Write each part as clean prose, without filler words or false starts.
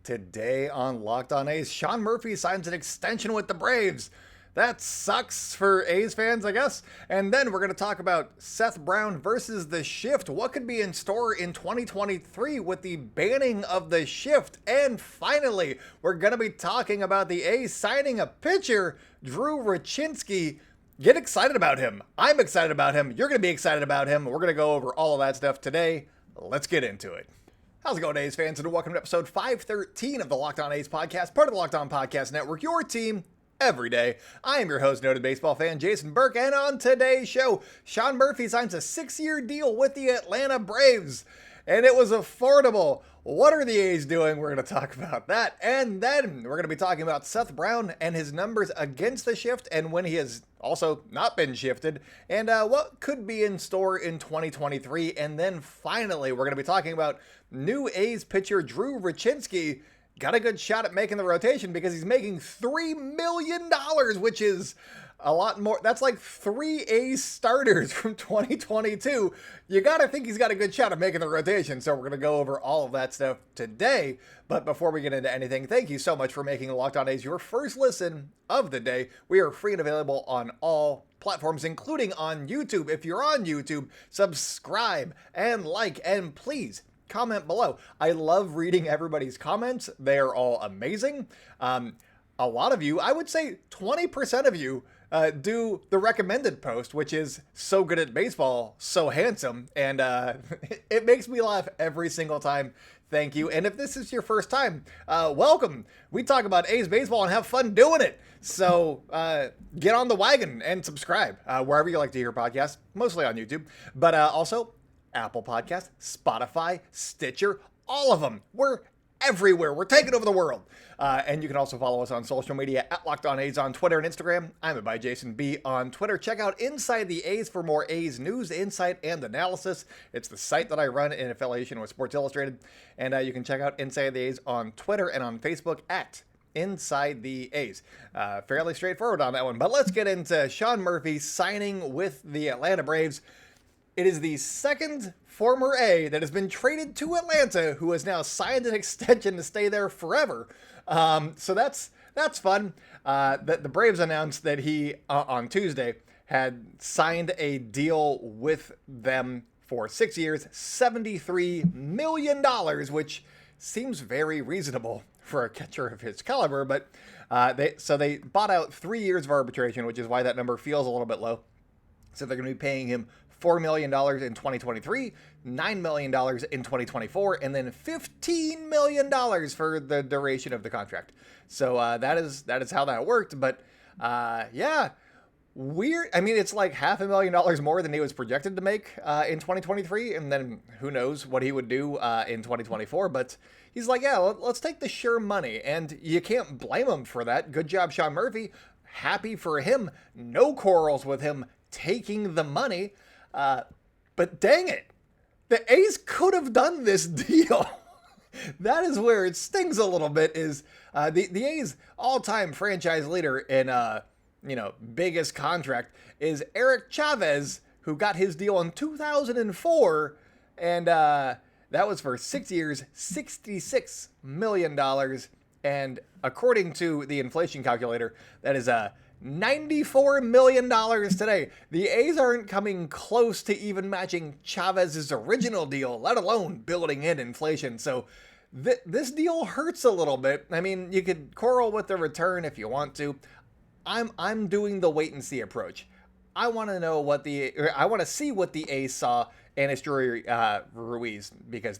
Today on Locked On A's, Sean Murphy signs an extension with the Braves. That sucks for A's fans, I guess. And then we're going to talk about Seth Brown versus the shift. What could be in store in 2023 with the banning of the shift? And finally, we're going to be talking about the A's signing a pitcher, Drew Rucinski. Get excited about him. I'm excited about him. You're going to be excited about him. We're going to go over all of that stuff today. Let's get into it. How's it going, A's fans? And welcome to episode 513 of the Locked On A's podcast, part of the Locked On Podcast Network, your team every day. I am your host, noted baseball fan Jason Burke, and on today's show, Sean Murphy signs a 6-year deal with the Atlanta Braves, and it was affordable. What are the A's doing? We're going to talk about that, and then we're going to be talking about Seth Brown and his numbers against the shift, and when he has also not been shifted, and what could be in store in 2023, and then finally, we're going to be talking about new A's pitcher Drew Rucinski. Got a good shot at making the rotation because he's making $3 million, which is a lot more. That's like 3 A's starters from 2022. You got to think he's got a good shot at making the rotation. So we're going to go over all of that stuff today. But before we get into anything, thank you so much for making Locked On A's your first listen of the day. We are free and available on all platforms, including on YouTube. If you're on YouTube, subscribe and like, and please comment below. I love reading everybody's comments. They're all amazing. A lot of you, I would say 20% of you, do the recommended post, which is so good at baseball, so handsome, and it makes me laugh every single time. Thank you. And if this is your first time, welcome. We talk about A's baseball and have fun doing it. So get on the wagon and subscribe wherever you like to hear podcasts, mostly on YouTube, but also Apple Podcasts, Spotify, Stitcher, all of them. We're everywhere. We're taking over the world. And you can also follow us on social media at Locked On A's on Twitter and Instagram. I'm by Jason B on Twitter. Check out Inside the A's for more A's news, insight, and analysis. It's the site that I run in affiliation with Sports Illustrated. And you can check out Inside the A's on Twitter and on Facebook at Inside the A's. Fairly straightforward on that one. But let's get into Sean Murphy signing with the Atlanta Braves. It is the second former A that has been traded to Atlanta who has now signed an extension to stay there forever. So that's fun. The Braves announced that he, on Tuesday, had signed a deal with them for 6 years, $73 million, which seems very reasonable for a catcher of his caliber. But they bought out 3 years of arbitration, which is why that number feels a little bit low. So they're going to be paying him $4 million in 2023, $9 million in 2024, and then $15 million for the duration of the contract. So that is how that worked. But yeah, weird. I mean, it's like $500,000 more than he was projected to make in 2023, and then who knows what he would do in 2024. But he's like, yeah, let's take the sure money, and you can't blame him for that. Good job, Sean Murphy. Happy for him. No quarrels with him taking the money. But dang it, the A's could have done this deal. That is where it stings a little bit, is the A's all-time franchise leader in, biggest contract is Eric Chavez, who got his deal in 2004, and that was for 6 years, $66 million, and according to the inflation calculator, that is $94 million today. The A's aren't coming close to even matching Chavez's original deal, let alone building in inflation. So this deal hurts a little bit. I mean, you could quarrel with the return if you want to. I'm doing the wait and see approach. I want to see what the A's saw in Drew Ruiz, because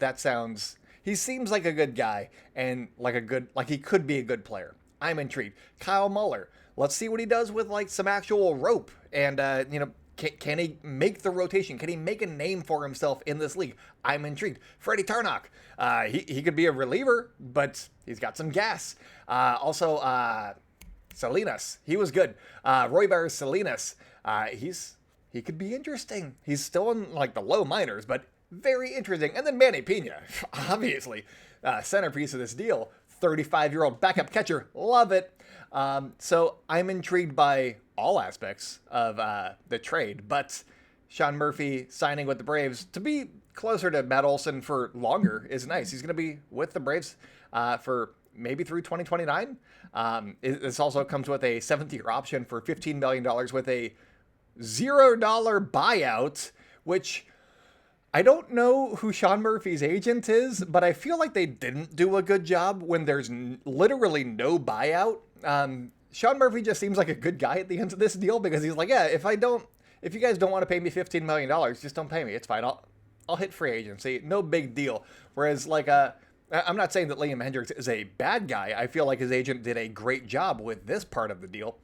he seems like a good guy and like he could be a good player. I'm intrigued. Kyle Muller. Let's see what he does with like some actual rope, and can he make the rotation? Can he make a name for himself in this league? I'm intrigued. Freddie Tarnock, he could be a reliever, but he's got some gas. Also, Salinas, he was good. Royber Salinas, he could be interesting. He's still in like the low minors, but very interesting. And then Manny Pena, obviously, centerpiece of this deal. 35-year-old backup catcher. Love it. So I'm intrigued by all aspects of the trade, but Sean Murphy signing with the Braves to be closer to Matt Olson for longer is nice. He's going to be with the Braves for maybe through 2029. This also comes with a 7th-year option for $15 million with a $0 buyout, which I don't know who Sean Murphy's agent is, but I feel like they didn't do a good job when there's literally no buyout. Sean Murphy just seems like a good guy at the end of this deal because he's like, yeah, if you guys don't want to pay me $15 million, just don't pay me. It's fine. I'll hit free agency. No big deal. Whereas like, I'm not saying that Liam Hendriks is a bad guy. I feel like his agent did a great job with this part of the deal.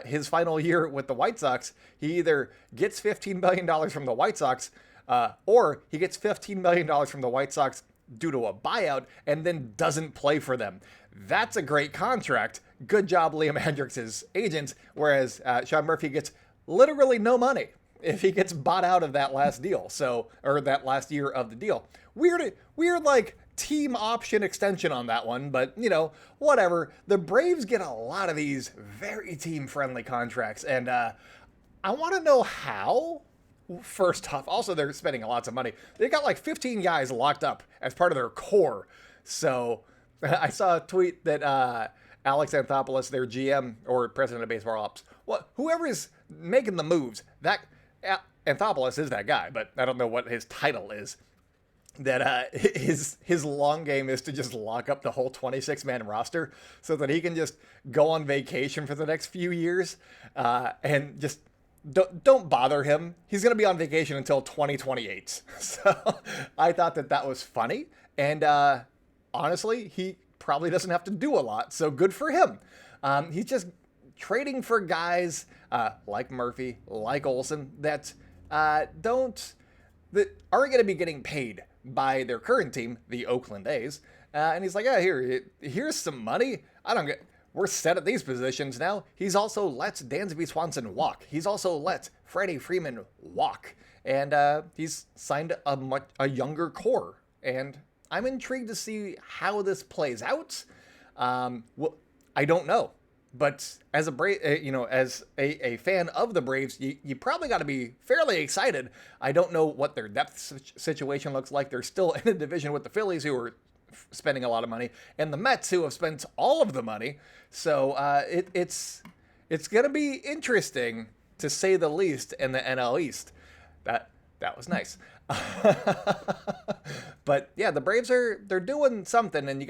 His final year with the White Sox, he either gets $15 million from the White Sox, or he gets $15 million from the White Sox due to a buyout and then doesn't play for them. That's a great contract. Good job, Liam Hendriks' agent. Whereas Sean Murphy gets literally no money if he gets bought out of that last deal. Or that last year of the deal. Weird like team option extension on that one, but whatever. The Braves get a lot of these very team-friendly contracts, and I want to know how. First off, also they're spending lots of money. They got like 15 guys locked up as part of their core. So I saw a tweet that Alex Anthopoulos, their GM or president of baseball ops, whoever is making the moves, that Anthopoulos is that guy, but I don't know what his title is. That his long game is to just lock up the whole 26-man roster so that he can just go on vacation for the next few years and just don't bother him. He's going to be on vacation until 2028. So I thought that was funny. And honestly, he probably doesn't have to do a lot. So good for him. He's just trading for guys like Murphy, like Olsen, that aren't going to be getting paid by their current team, the Oakland A's. And he's like, yeah, here's some money. We're set at these positions now. He's also let Dansby Swanson walk. He's also let Freddie Freeman walk. And he's signed a younger core. And I'm intrigued to see how this plays out. Well, I don't know. But as as a fan of the Braves, you probably got to be fairly excited. I don't know what their depth situation looks like. They're still in a division with the Phillies, who are spending a lot of money, and the Mets, who have spent all of the money. So it's going to be interesting, to say the least, in the NL East. That was nice. But yeah, the Braves they're doing something, and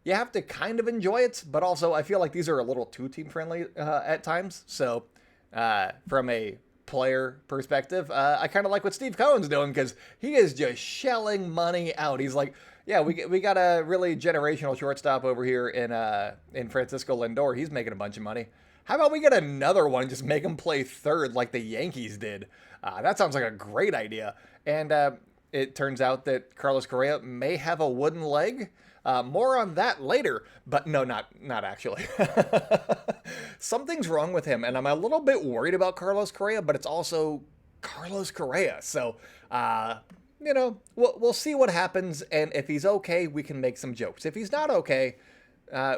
you have to kind of enjoy it, but also I feel like these are a little too team friendly at times. So from a player perspective, I kind of like what Steve Cohen's doing, because he is just shelling money out. He's like, yeah, we got a really generational shortstop over here in Francisco Lindor. He's making a bunch of money. How about we get another one and just make him play third like the Yankees did? That sounds like a great idea. And it turns out that Carlos Correa may have a wooden leg. More on that later, but no, not actually. Something's wrong with him, and I'm a little bit worried about Carlos Correa, but it's also Carlos Correa. So, we'll see what happens, and if he's okay, we can make some jokes. If he's not okay,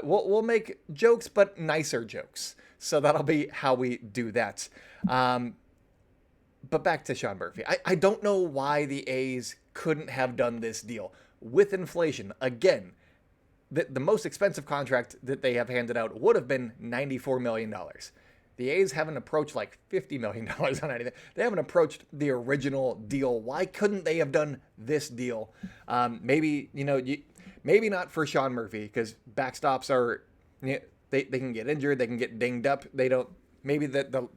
we'll make jokes, but nicer jokes. So that'll be how we do that. But back to Sean Murphy. I don't know why the A's couldn't have done this deal. With inflation, again, the most expensive contract that they have handed out would have been $94 million. The A's haven't approached like $50 million on anything. They haven't approached the original deal. Why couldn't they have done this deal? Maybe not for Sean Murphy, because backstops are, they can get injured, they can get dinged up. Maybe the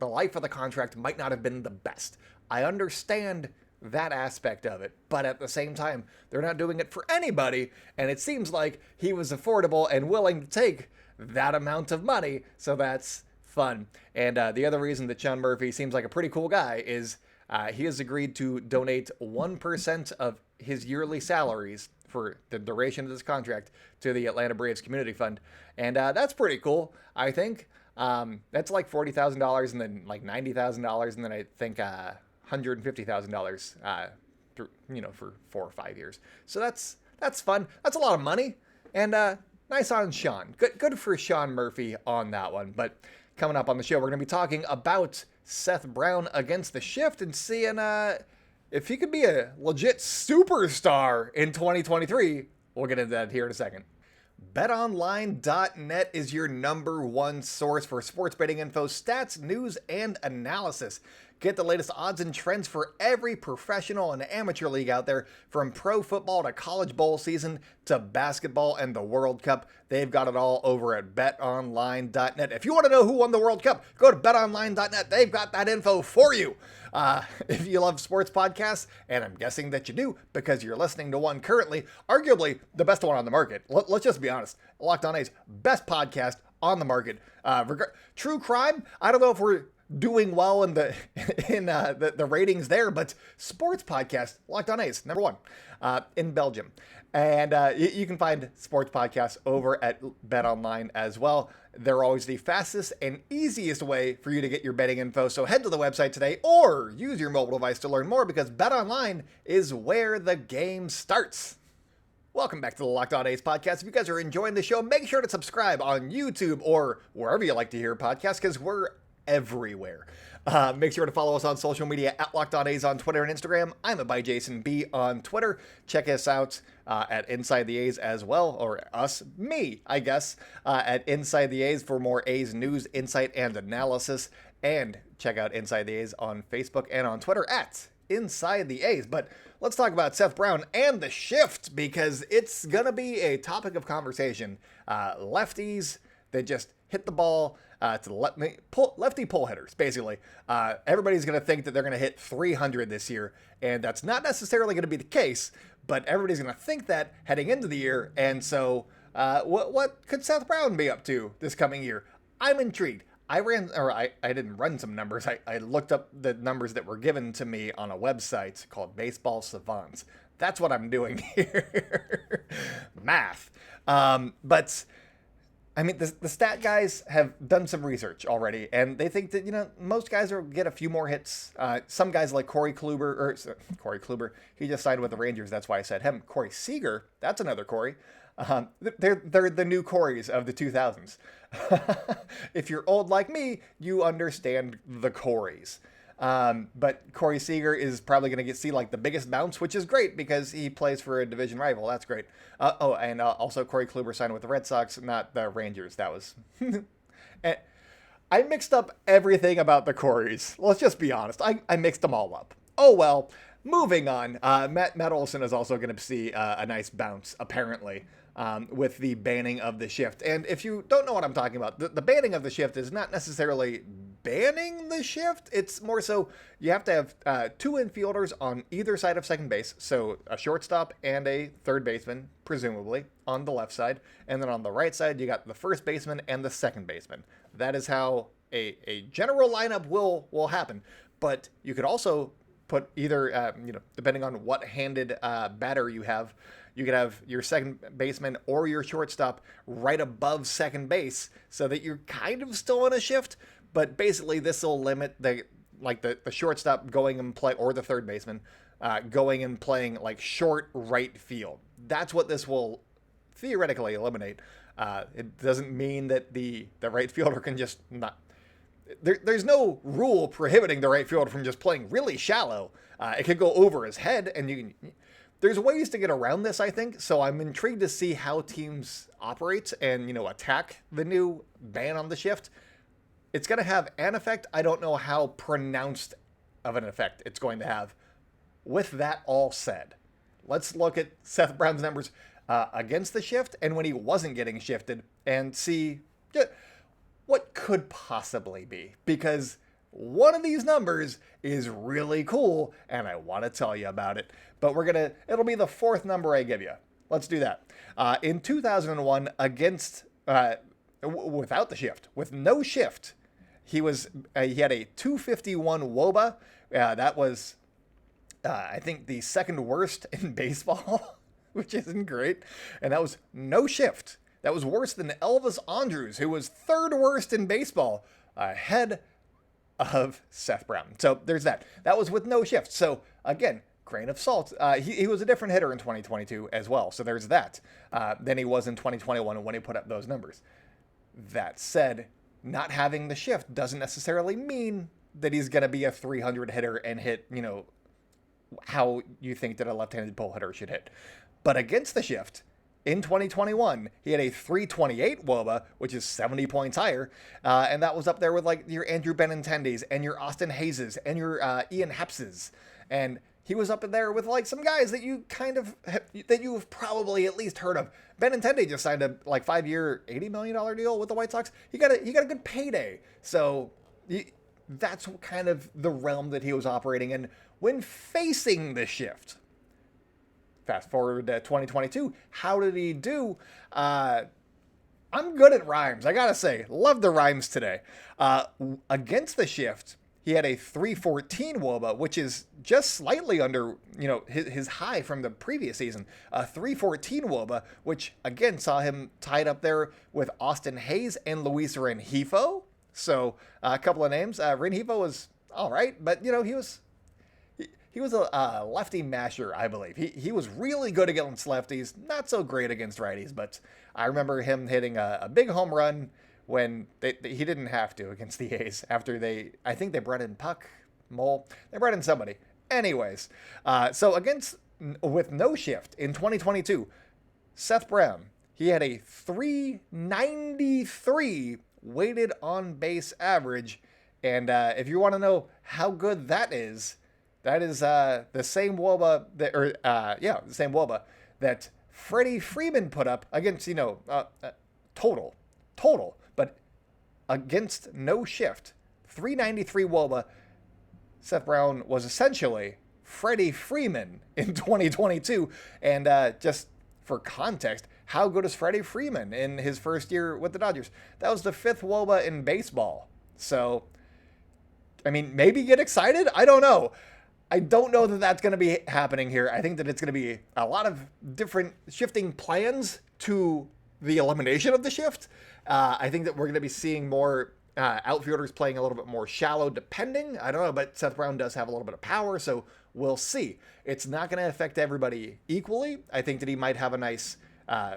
life of the contract might not have been the best. I understand that aspect of it, but at the same time, they're not doing it for anybody, and it seems like he was affordable and willing to take that amount of money, so that's fun. And the other reason that Sean Murphy seems like a pretty cool guy is he has agreed to donate 1% of his yearly salaries for the duration of this contract to the Atlanta Braves Community Fund, and that's pretty cool, I think. That's like $40,000 and then like $90,000, and then I think $150,000 for 4 or 5 years. So that's fun. That's a lot of money, and nice on Sean. Good for Sean Murphy on that one. But coming up on the show, we're going to be talking about Seth Brown against the Shift and seeing if he could be a legit superstar in 2023 We'll get into that here in a second. BetOnline.net is your number one source for sports betting info, stats, news, and analysis. Get the latest odds and trends for every professional and amateur league out there, from pro football to college bowl season to basketball and the World Cup. They've got it all over at betonline.net. If you want to know who won the World Cup, go to betonline.net. They've got that info for you. If you love sports podcasts, and I'm guessing that you do because you're listening to one currently, arguably the best one on the market. Let's just be honest. Locked On A's, best podcast on the market. True crime, I don't know if we're doing well in the ratings there, but sports podcast, Locked On A's, number one in Belgium. And you can find sports podcasts over at BetOnline as well. They're always the fastest and easiest way for you to get your betting info. So head to the website today or use your mobile device to learn more, because BetOnline is where the game starts. Welcome back to the Locked On A's podcast. If you guys are enjoying the show, make sure to subscribe on YouTube or wherever you like to hear podcasts, because we're everywhere. Make sure to follow us on social media at Locked On A's on Twitter and Instagram. I'm at @JasonB on Twitter. Check us out at Inside the A's as well, or me, I guess, at Inside the A's for more A's news, insight, and analysis. And check out Inside the A's on Facebook and on Twitter at Inside the A's. But let's talk about Seth Brown and the shift, because it's going to be a topic of conversation. Lefties that just hit the ball to the lefty pull hitters, basically. Everybody's going to think that they're going to hit 300 this year, and that's not necessarily going to be the case, but everybody's going to think that heading into the year. And so what could Seth Brown be up to this coming year? I'm intrigued. I didn't run some numbers. I looked up the numbers that were given to me on a website called Baseball Savants. That's what I'm doing here. Math. But I mean, the stat guys have done some research already, and they think that, most guys will get a few more hits. Some guys like Corey Kluber, he just signed with the Rangers. That's why I said him. Corey Seager, that's another Corey. They're the new Coreys of the 2000s. If you're old like me, you understand the Coreys. But Corey Seager is probably going to see like the biggest bounce, which is great because he plays for a division rival. That's great. And also Corey Kluber signed with the Red Sox, not the Rangers. That was... I mixed up everything about the Coreys. Let's just be honest. I mixed them all up. Oh, well. Moving on. Matt Olson is also going to see a nice bounce, apparently, with the banning of the shift. And if you don't know what I'm talking about, the banning of the shift is not necessarily banning the shift. It's more so you have to have two infielders on either side of second base. So a shortstop and a third baseman, presumably, on the left side. And then on the right side, you got the first baseman and the second baseman. That is how a general lineup will happen. But you could also put either, depending on what handed batter you could have your second baseman or your shortstop right above second base, so that you're kind of still in a shift. But basically, this will limit the shortstop going and play, or the third baseman going and playing like short right field. That's what this will theoretically eliminate. It doesn't mean that the right fielder can just not. There's no rule prohibiting the right fielder from just playing really shallow. It could go over his head, and there's ways to get around this, I think. So I'm intrigued to see how teams operate and, attack the new ban on the shift. It's going to have an effect. I don't know how pronounced of an effect it's going to have. With that all said, let's look at Seth Brown's numbers against the shift and when he wasn't getting shifted, and see what could possibly be, because one of these numbers is really cool and I want to tell you about it. But it'll be the fourth number I give you. Let's do that. In 2001, against without the shift, with no shift, he had a 251 WOBA. That was I think the second worst in baseball, which isn't great, and that was no shift. That was worse than Elvis Andrus, who was third worst in baseball, ahead of Seth Brown. So there's that. That was with no shift. So again, grain of salt. He was a different hitter in 2022 as well. So there's that than he was in 2021 when he put up those numbers. That said, not having the shift doesn't necessarily mean that he's going to be a 300 hitter and hit, how you think that a left-handed pull hitter should hit. But against the shift, in 2021, he had a 328 WOBA, which is 70 points higher. And that was up there with like your Andrew Benintendis and your Austin Hayeses and your Ian Hepses. And he was up in there with like some guys that you that you've probably at least heard of. Benintendi just signed a like 5-year, $80 million deal with the White Sox. He got a good payday. So that's kind of the realm that he was operating in when facing the shift. Fast forward to 2022. How did he do? I'm good at rhymes. I gotta say, love the rhymes today. Against the shift, he had a 314 WOBA, which is just slightly under, his high from the previous season. A 314 WOBA, which again saw him tied up there with Austin Hays and Luis Rengifo. So a couple of names. Rengifo was all right, but he was a lefty masher, I believe. He was really good against lefties, not so great against righties, but I remember him hitting a big home run when he didn't have to against the A's after I think they brought in Puck, Mole. They brought in somebody. Anyways, so with no shift in 2022, Seth Brown, he had a 393 weighted on base average. And if you want to know how good that is the same WOBA the same WOBA that Freddie Freeman put up against, total, but against no shift, 393 WOBA. Seth Brown was essentially Freddie Freeman in 2022. And just for context, how good is Freddie Freeman in his first year with the Dodgers? That was the 5th WOBA in baseball. So, I mean, maybe get excited? I don't know. I don't know that that's going to be happening here. I think that it's going to be a lot of different shifting plans to the elimination of the shift. I think that we're going to be seeing more outfielders playing a little bit more shallow, depending. I don't know, but Seth Brown does have a little bit of power, so we'll see. It's not going to affect everybody equally. I think that he might have a nice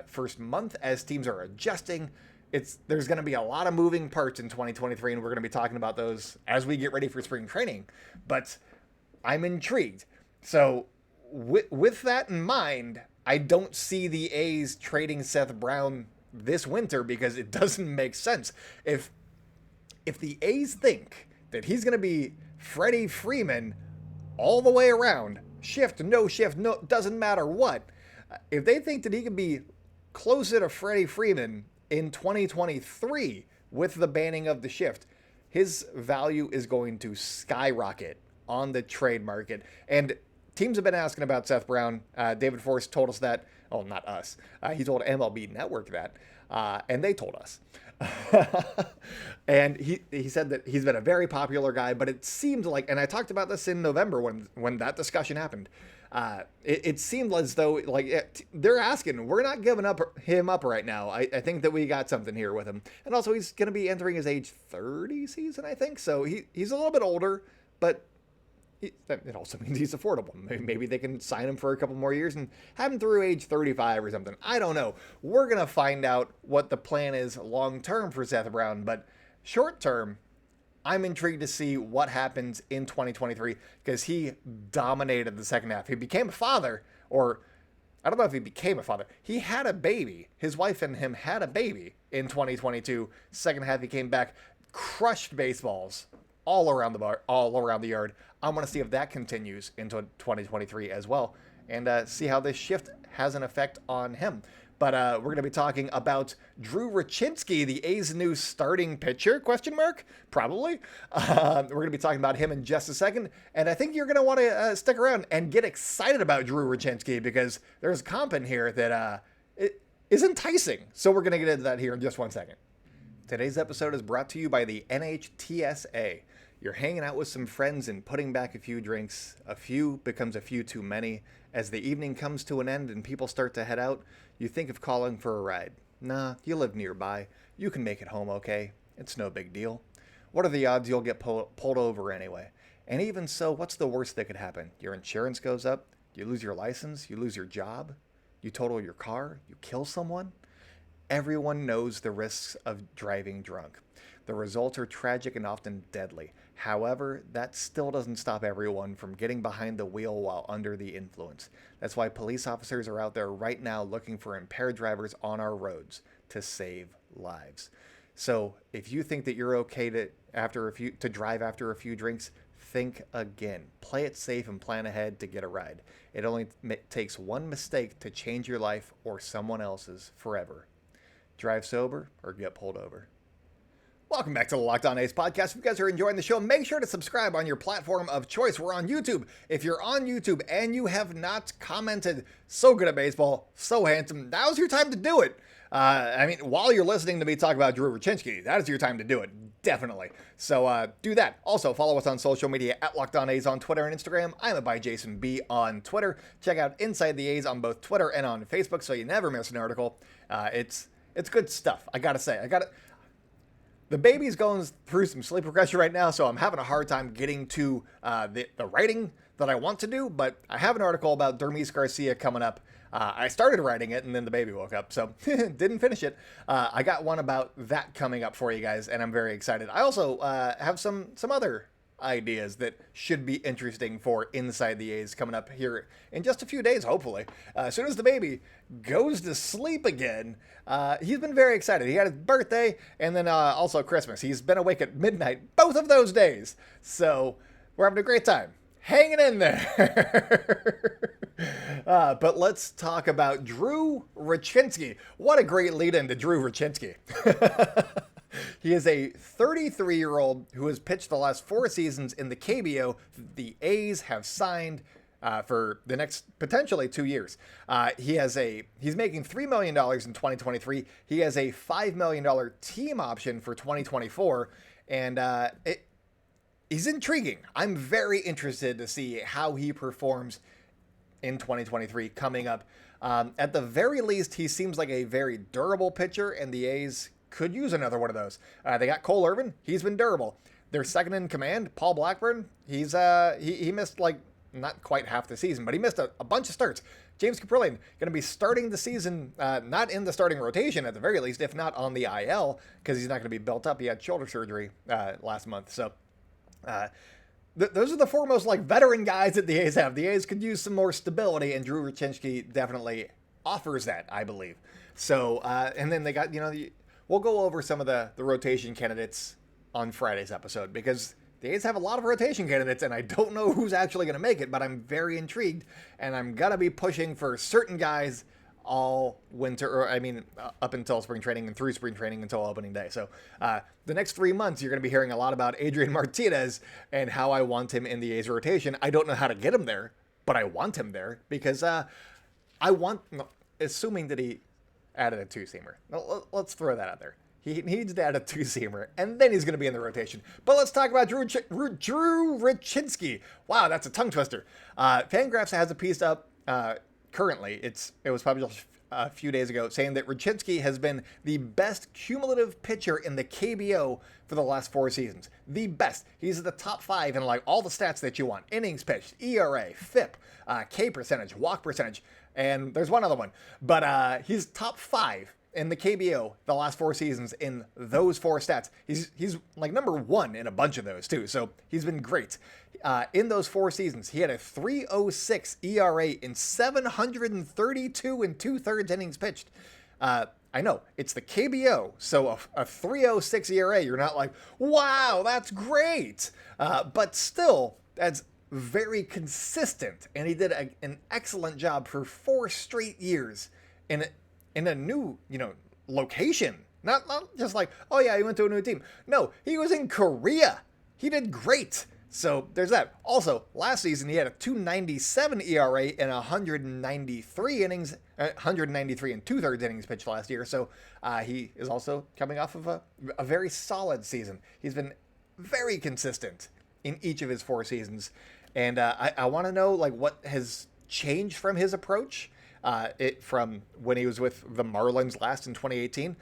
first month as teams are adjusting. There's going to be a lot of moving parts in 2023, and we're going to be talking about those as we get ready for spring training. But I'm intrigued. So with that in mind, I don't see the A's trading Seth Brown this winter because it doesn't make sense. If the A's think that he's going to be Freddie Freeman all the way around, shift, no, doesn't matter what. If they think that he can be closer to Freddie Freeman in 2023 with the banning of the shift, his value is going to skyrocket on the trade market. And teams have been asking about Seth Brown. David Force told us that. Oh, not us. He told MLB Network that. And they told us. And he said that he's been a very popular guy, but it seemed like, and I talked about this in November when that discussion happened. It seemed as though they're asking, we're not giving him up right now. I think that we got something here with him. And also he's going to be entering his age 30 season, I think. So he's a little bit older, but it also means he's affordable. Maybe they can sign him for a couple more years and have him through age 35 or something. I don't know. We're going to find out what the plan is long-term for Seth Brown. But short-term, I'm intrigued to see what happens in 2023 because he dominated the second half. He became a father, or I don't know if he became a father. He had a baby. His wife and him had a baby in 2022. Second half, he came back, crushed baseballs all around the yard. I'm going to see if that continues into 2023 as well, and see how this shift has an effect on him. But we're going to be talking about Drew Rucinski, the A's new starting pitcher, ? Probably. We're going to be talking about him in just a second. And I think you're going to want to stick around and get excited about Drew Rucinski because there's a comp in here that it is enticing. So we're going to get into that here in just 1 second. Today's episode is brought to you by the NHTSA. You're hanging out with some friends and putting back a few drinks. A few becomes a few too many. As the evening comes to an end and people start to head out, you think of calling for a ride. Nah, you live nearby. You can make it home okay. It's no big deal. What are the odds you'll get pulled over anyway? And even so, what's the worst that could happen? Your insurance goes up, you lose your license, you lose your job, you total your car, you kill someone? Everyone knows the risks of driving drunk. The results are tragic and often deadly. However, that still doesn't stop everyone from getting behind the wheel while under the influence. That's why police officers are out there right now looking for impaired drivers on our roads to save lives. So if you think that you're okay to drive after a few drinks, think again. Play it safe and plan ahead to get a ride. It only takes one mistake to change your life or someone else's forever. Drive sober or get pulled over. Welcome back to the Locked On A's podcast. If you guys are enjoying the show, make sure to subscribe on your platform of choice. We're on YouTube. If you're on YouTube and you have not commented, so good at baseball, so handsome, now's your time to do it. While you're listening to me talk about Drew Rucinski, that is your time to do it. Definitely. So do that. Also, follow us on social media at Locked On A's on Twitter and Instagram. I'm by Jason B on Twitter. Check out Inside the A's on both Twitter and on Facebook so you never miss an article. It's good stuff. I gotta say, the baby's going through some sleep regression right now, so I'm having a hard time getting to the writing that I want to do, but I have an article about Dermis Garcia coming up. I started writing it, and then the baby woke up, so didn't finish it. I got one about that coming up for you guys, and I'm very excited. I also have some other ideas that should be interesting for Inside the A's coming up here in just a few days, hopefully. As soon as the baby goes to sleep again, he's been very excited. He had his birthday and then also Christmas. He's been awake at midnight both of those days. So we're having a great time. Hanging in there. But let's talk about Drew Rucinski. What a great lead into Drew Rucinski. He is a 33-year-old who has pitched the last 4 seasons in the KBO. The A's have signed for the next potentially 2 years. He's making $3 million in 2023. He has a $5 million team option for 2024, and he's intriguing. I'm very interested to see how he performs in 2023 coming up. At the very least, he seems like a very durable pitcher, and the A's could use another one of those. They got Cole Irvin. He's been durable. Their second in command, Paul Blackburn, he missed like not quite half the season, but he missed a bunch of starts. James Caprillion going to be starting the season, not in the starting rotation at the very least, if not on the IL, because he's not going to be built up. He had shoulder surgery last month. So those are the 4 most like veteran guys that the A's have. The A's could use some more stability, and Drew Rucinski definitely offers that, I believe. So, and then they got, we'll go over some of the rotation candidates on Friday's episode, because the A's have a lot of rotation candidates, and I don't know who's actually going to make it, but I'm very intrigued, and I'm going to be pushing for certain guys all winter, up until spring training and through spring training until opening day. So the next 3 months, you're going to be hearing a lot about Adrian Martinez and how I want him in the A's rotation. I don't know how to get him there, but I want him there because assuming that he added a 2-seamer. Let's throw that out there. He needs to add a 2-seamer, and then he's going to be in the rotation. But let's talk about Drew Rucinski. Wow, that's a tongue twister. Fangraphs has a piece up currently. It was published a few days ago saying that Rucinski has been the best cumulative pitcher in the KBO for the last 4 seasons. The best. He's at the top 5 in like all the stats that you want. Innings pitched, ERA, FIP, K percentage, walk percentage, and there's one other one. But he's top 5 in the KBO the last 4 seasons in those 4 stats. He's like number 1 in a bunch of those too. So he's been great. In those 4 seasons, he had a 3.06 ERA in 732 and 2/3 innings pitched. I know it's the KBO, so a 3.06 ERA, you're not like, wow, that's great. But still, that's very consistent, and he did an excellent job for 4 straight years in a new, location. Not just like, oh yeah, he went to a new team. No, he was in Korea. He did great. So there's that. Also, last season he had a 2.97 ERA in 193 innings, 193 and 2/3 innings pitched last year. So he is also coming off of a very solid season. He's been very consistent in each of his 4 seasons. And I want to know like what has changed from his approach. From when he was with the Marlins last in 2018.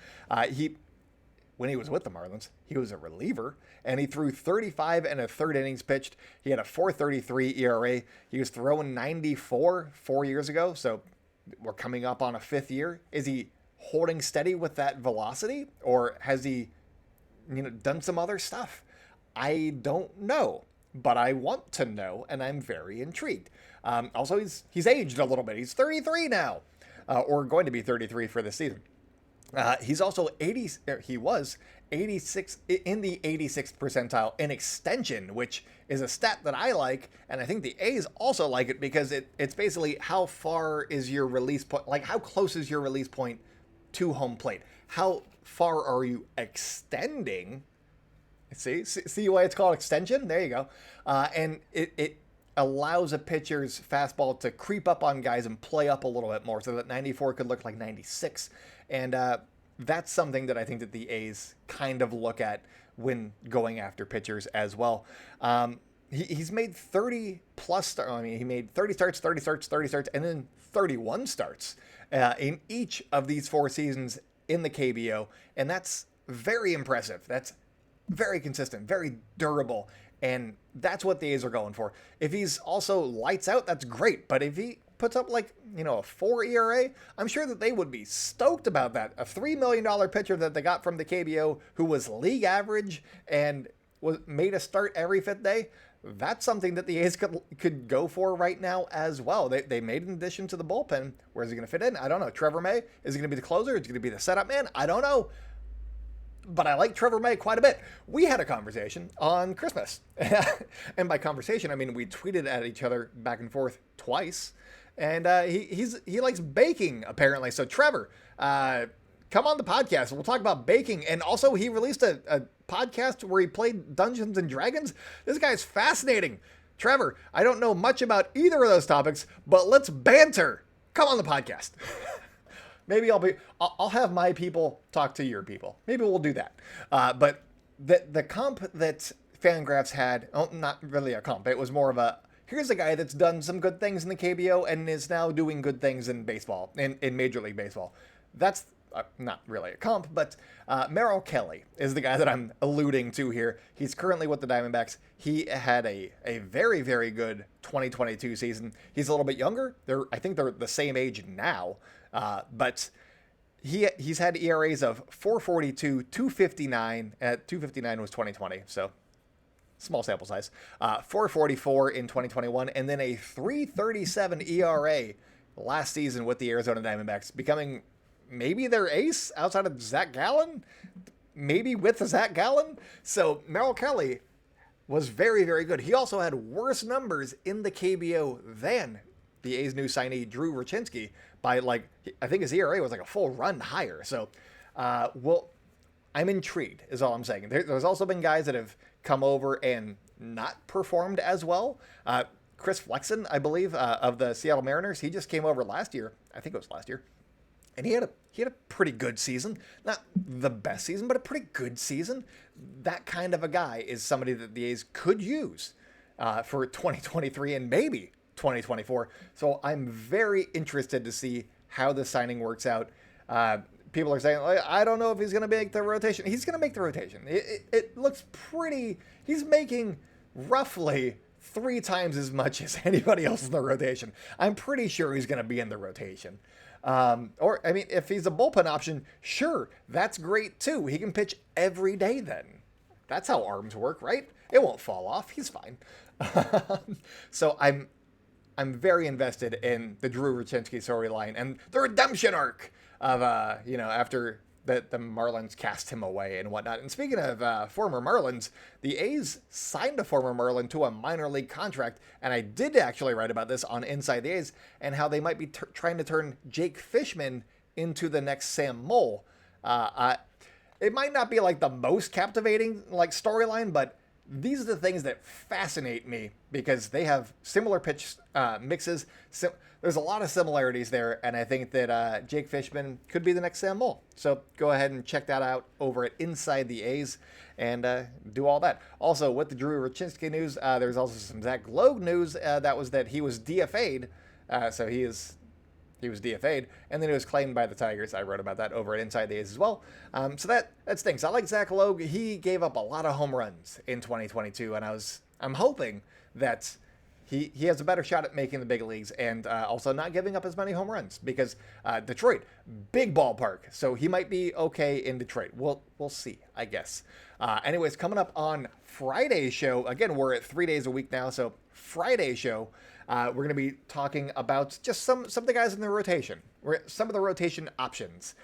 When he was with the Marlins, he was a reliever, and he threw 35 and 1/3 innings pitched. He had a 4.33 ERA. He was throwing 94 4 years ago, so we're coming up on a 5th year. Is he holding steady with that velocity, or has he, done some other stuff? I don't know, but I want to know, and I'm very intrigued. Also, he's aged a little bit. He's 33 now, or going to be 33 for this season. He's also he was 86 in the 86th percentile in extension, which is a stat that I like, and I think the A's also like it because it's basically how far is your release point, like how close is your release point to home plate? How far are you extending? See why it's called extension? There you go. And it allows a pitcher's fastball to creep up on guys and play up a little bit more, so that 94 could look like 96. And that's something that I think that the A's kind of look at when going after pitchers as well. He's made 30 plus. He made 30 starts, 30 starts, 30 starts, and then 31 starts in each of these 4 seasons in the KBO, and that's very impressive. That's very consistent, very durable, and that's what the A's are going for. If he's also lights out, that's great, but if he puts up a 4 ERA, I'm sure that they would be stoked about that. A $3 million pitcher that they got from the KBO who was league average and was made a start every 5th day, that's something that the A's could go for right now as well. They made an addition to the bullpen. Where's he going to fit in? I don't know. Trevor May, is he going to be the closer? Is he going to be the setup man? I don't know. But I like Trevor May quite a bit. We had a conversation on Christmas. And by conversation, I mean we tweeted at each other back and forth twice. And he likes baking, apparently. So Trevor, come on the podcast. We'll talk about baking. And also he released a podcast where he played Dungeons and Dragons. This guy's fascinating. Trevor, I don't know much about either of those topics, but let's banter. Come on the podcast. Maybe I'll have my people talk to your people. Maybe we'll do that. But the comp that Fangraphs had, not really a comp. It was more of a, here's a guy that's done some good things in the KBO and is now doing good things in baseball, in Major League Baseball. That's not really a comp, but Merrill Kelly is the guy that I'm alluding to here. He's currently with the Diamondbacks. He had a very, very good 2022 season. He's a little bit younger. I think they're the same age now. But he's had ERAs of 4.42, 2.59. At 2.59 was 2020, so small sample size. 4.44 in 2021, and then a 3.37 ERA last season with the Arizona Diamondbacks, becoming maybe their ace outside of Zach Gallen, maybe with Zach Gallen. So Merrill Kelly was very, very good. He also had worse numbers in the KBO than the A's new signee, Drew Rucinski, by I think his ERA was like a full run higher. So, I'm intrigued is all I'm saying. There's also been guys that have come over and not performed as well. Chris Flexen, I believe, of the Seattle Mariners, he just came over last year. I think it was last year. And he had a pretty good season. Not the best season, but a pretty good season. That kind of a guy is somebody that the A's could use for 2023 and maybe 2024. So I'm very interested to see how the signing works out. People are saying, I don't know if he's going to make the rotation. He's going to make the rotation. It looks pretty. He's making roughly 3 times as much as anybody else in the rotation. I'm pretty sure he's going to be in the rotation. If he's a bullpen option, sure, that's great too. He can pitch every day then. That's how arms work, right? It won't fall off. He's fine. So I'm very invested in the Drew Rucinski storyline and the redemption arc of, after the Marlins cast him away and whatnot. And speaking of former Marlins, the A's signed a former Marlin to a minor league contract. And I did actually write about this on Inside the A's and how they might be trying to turn Jake Fishman into the next Sam Moll. It might not be the most captivating storyline, but these are the things that fascinate me because they have similar pitch mixes. There's a lot of similarities there, and I think that Jake Fishman could be the next Sam Moll. So go ahead and check that out over at Inside the A's and do all that. Also, with the Drew Rucinski news, there's also some Zach Logue news that he was DFA'd. So he was DFA'd, and then it was claimed by the Tigers. I wrote about that over at Inside the A's as well. So that stinks. I like Zach Logue. He gave up a lot of home runs in 2022, and I'm hoping that he has a better shot at making the big leagues and also not giving up as many home runs because Detroit, big ballpark. So he might be okay in Detroit. We'll see, I guess. Anyways, coming up on Friday's show, again, we're at 3 days a week now. So Friday's show, we're going to be talking about just some of the guys in the rotation, some of the rotation options.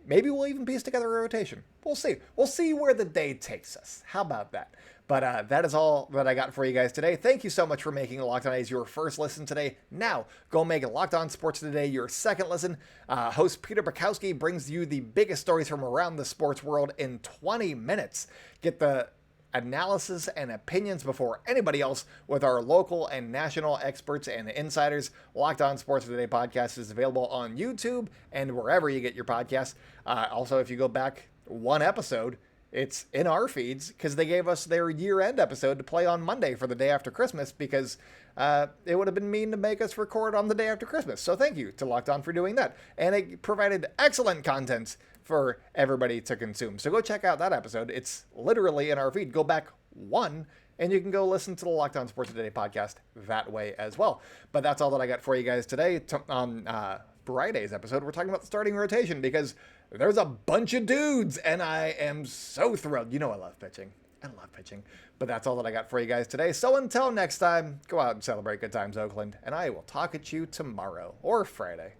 Maybe we'll even piece together a rotation. We'll see. We'll see where the day takes us. How about that? But that is all that I got for you guys today. Thank you so much for making Locked On A's your first listen today. Now, go make Locked On Sports Today your second listen. Host Peter Bukowski brings you the biggest stories from around the sports world in 20 minutes. Get the analysis and opinions before anybody else with our local and national experts and insiders. Locked On Sports Today podcast is available on YouTube and wherever you get your podcasts. Also, if you go back one episode, it's in our feeds because they gave us their year-end episode to play on Monday for the day after Christmas because it would have been mean to make us record on the day after Christmas. So thank you to Locked On for doing that. And it provided excellent content for everybody to consume. So go check out that episode. It's literally in our feed. Go back one, and you can go listen to the Locked On Sports Today podcast that way as well. But that's all that I got for you guys today. On Friday's episode, we're talking about the starting rotation because there's a bunch of dudes, and I am so thrilled. You know I love pitching. I love pitching. But that's all that I got for you guys today. So until next time, go out and celebrate good times, Oakland, and I will talk at you tomorrow or Friday.